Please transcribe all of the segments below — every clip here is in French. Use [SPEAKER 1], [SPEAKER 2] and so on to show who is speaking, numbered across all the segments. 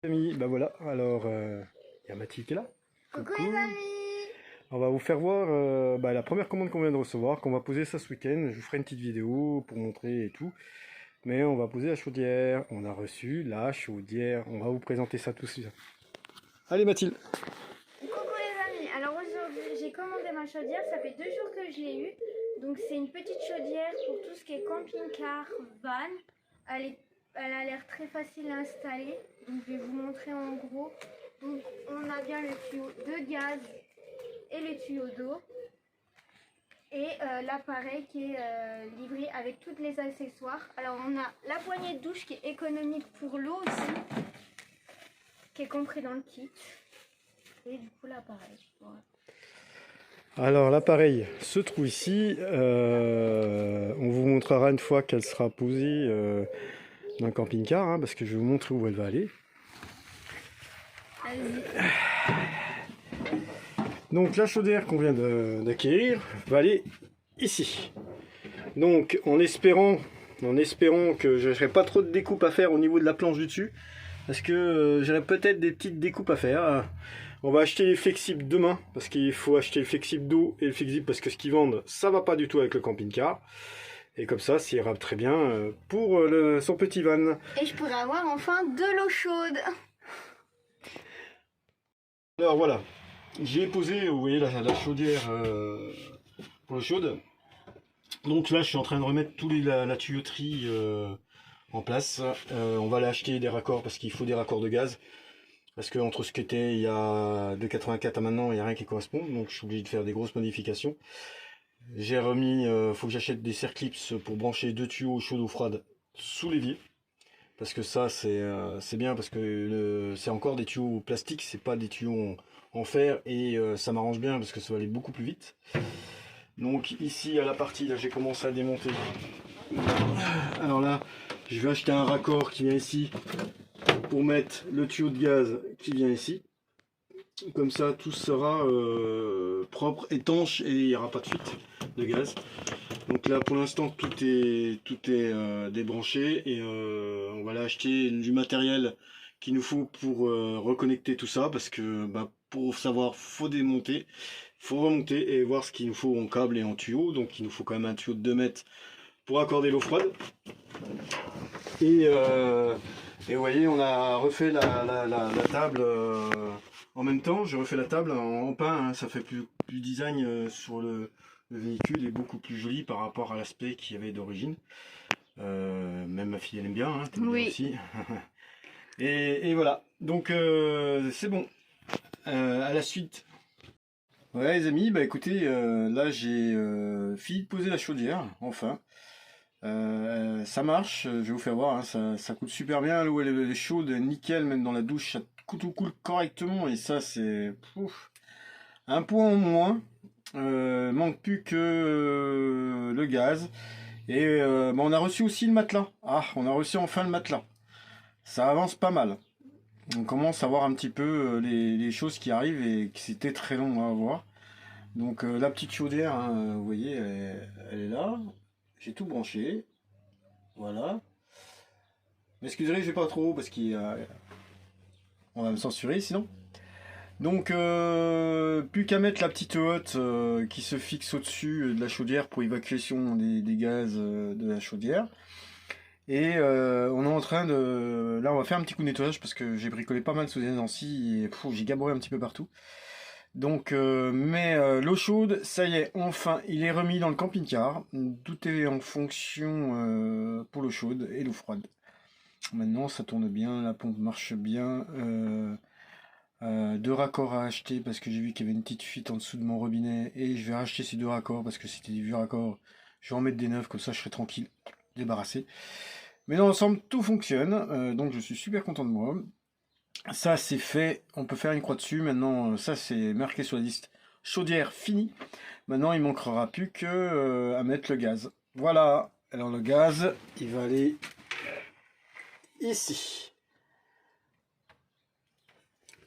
[SPEAKER 1] Amis, bah voilà, alors il y a Mathilde qui est là.
[SPEAKER 2] Coucou
[SPEAKER 1] Coucou.
[SPEAKER 2] les amis.
[SPEAKER 1] On va vous faire voir la première commande qu'on vient de recevoir, qu'on va poser ça ce week-end. Je vous ferai une petite vidéo pour montrer et tout. Mais on va poser la chaudière. On a reçu la chaudière. On va vous présenter ça tout de suite. Allez Mathilde.
[SPEAKER 2] Coucou les amis. Alors aujourd'hui j'ai commandé ma chaudière, ça fait 2 jours que je l'ai eue. Donc c'est une petite chaudière pour tout ce qui est camping-car, van. Elle a l'air très facile à installer. Donc je vais vous montrer en gros. Donc on a bien le tuyau de gaz et le tuyau d'eau. Et l'appareil qui est livré avec tous les accessoires. Alors on a la poignée de douche qui est économique pour l'eau aussi, qui est compris dans le kit. Et du coup l'appareil. Voilà.
[SPEAKER 1] Alors l'appareil se trouve ici. On vous montrera une fois qu'elle sera posée dans le camping-car, hein, parce que je vais vous montrer où elle va aller.
[SPEAKER 2] Vas-y.
[SPEAKER 1] Donc la chaudière qu'on vient d'acquérir va aller ici. Donc en espérant que je n'aurai pas trop de découpe à faire au niveau de la planche du dessus, parce que j'aurai peut-être des petites découpes à faire. On va acheter les flexibles demain, parce qu'il faut acheter le flexible d'eau et le flexible parce que ce qu'ils vendent, ça va pas du tout avec le camping-car. Et comme ça ira très bien pour son petit van.
[SPEAKER 2] Et je pourrais avoir enfin de l'eau chaude.
[SPEAKER 1] Alors voilà, j'ai posé, vous voyez la chaudière pour l'eau chaude. Donc là je suis en train de remettre la tuyauterie en place. On va aller acheter des raccords parce qu'il faut des raccords de gaz. Parce que entre ce qui était il y a de 84 à maintenant, il n'y a rien qui correspond. Donc je suis obligé de faire des grosses modifications. J'ai remis, faut que j'achète des serre-clips pour brancher 2 tuyaux chaude ou froide sous l'évier. Parce que ça c'est bien parce que c'est encore des tuyaux plastiques, c'est pas des tuyaux en fer. Et ça m'arrange bien parce que ça va aller beaucoup plus vite. Donc ici à la partie, là j'ai commencé à démonter. Alors là, je vais acheter un raccord qui vient ici pour mettre le tuyau de gaz qui vient ici. Comme ça tout sera propre, étanche et il n'y aura pas de fuite de gaz. Donc là pour l'instant tout est débranché et on va aller acheter du matériel qu'il nous faut pour reconnecter tout ça parce que pour savoir faut démonter, faut remonter et voir ce qu'il nous faut en câble et en tuyau. Donc il nous faut quand même un tuyau de 2 mètres pour accorder l'eau froide. Et vous voyez, on a refait la table en même temps. J'ai refait la table en pain, hein. Ça fait plus design sur le véhicule est beaucoup plus joli par rapport à l'aspect qu'il y avait d'origine. Même ma fille elle aime bien, hein,
[SPEAKER 2] Oui.
[SPEAKER 1] bien aussi. et voilà, donc c'est bon. À la suite. Ouais les amis, bah écoutez, là j'ai fini de poser la chaudière, enfin. Ça marche, je vais vous faire voir, hein, ça coule super bien, l'eau elle est chaude, nickel, même dans la douche, ça tout coule correctement, et ça c'est un point en moins. Manque plus que le gaz. Et on a reçu aussi le matelas. Ah, on a reçu enfin le matelas. Ça avance pas mal. On commence à voir un petit peu les choses qui arrivent et que c'était très long à avoir. Donc la petite chaudière, hein, vous voyez, elle est là. J'ai tout branché. Voilà. M'excuserez, je vais pas trop parce qu'on va me censurer sinon. Donc plus qu'à mettre la petite hotte qui se fixe au-dessus de la chaudière pour évacuation des gaz de la chaudière. Et on est en train de... Là on va faire un petit coup de nettoyage parce que j'ai bricolé pas mal sous les Nancy et j'ai gaboré un petit peu partout. Donc l'eau chaude, ça y est, enfin il est remis dans le camping-car. Tout est en fonction pour l'eau chaude et l'eau froide. Maintenant ça tourne bien, la pompe marche bien. 2 raccords à acheter parce que j'ai vu qu'il y avait une petite fuite en dessous de mon robinet et je vais racheter ces 2 raccords parce que c'était des vieux raccords. Je vais en mettre des neufs, comme ça je serai tranquille, débarrassé. Mais dans l'ensemble tout fonctionne, donc je suis super content de moi. Ça c'est fait, on peut faire une croix dessus. Maintenant ça c'est marqué sur la liste chaudière finie. Maintenant il manquera plus que à mettre le gaz. Voilà, alors le gaz il va aller ici.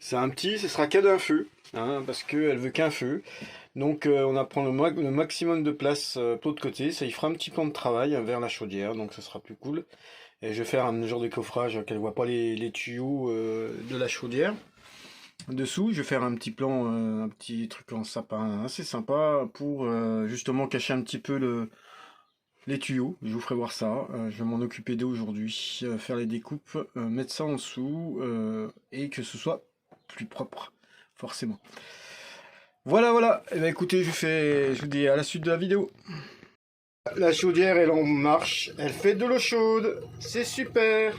[SPEAKER 1] C'est un petit, ce sera qu'à d'un feu, hein, parce qu'elle veut qu'un feu. Donc on apprend le maximum de place pour l'autre côté, ça y fera un petit plan de travail vers la chaudière, donc ça sera plus cool. Et je vais faire un genre de coffrage qu'elle voit pas les tuyaux de la chaudière. Dessous, je vais faire un petit plan, un petit truc en sapin assez sympa pour justement cacher un petit peu les tuyaux. Je vous ferai voir ça. Je vais m'en occuper dès aujourd'hui, faire les découpes, mettre ça en dessous et que ce soit plus propre, forcément. Voilà, voilà. Et ben écoutez, je vous dis à la suite de la vidéo. La chaudière, elle en marche. Elle fait de l'eau chaude. C'est super.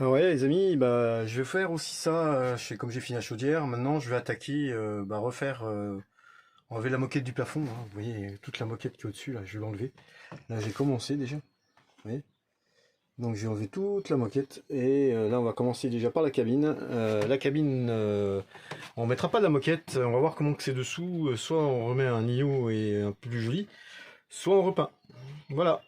[SPEAKER 1] Ouais les amis, bah je vais faire aussi ça, comme j'ai fini la chaudière, maintenant je vais attaquer, refaire, enlever la moquette du plafond, hein. Vous voyez toute la moquette qui est au-dessus, là, je vais l'enlever. Là j'ai commencé déjà, vous voyez. Donc j'ai enlevé toute la moquette, et là on va commencer déjà par la cabine. La cabine, on mettra pas de la moquette, on va voir comment que c'est dessous, soit on remet un IO et un peu plus joli, soit on repeint. Voilà.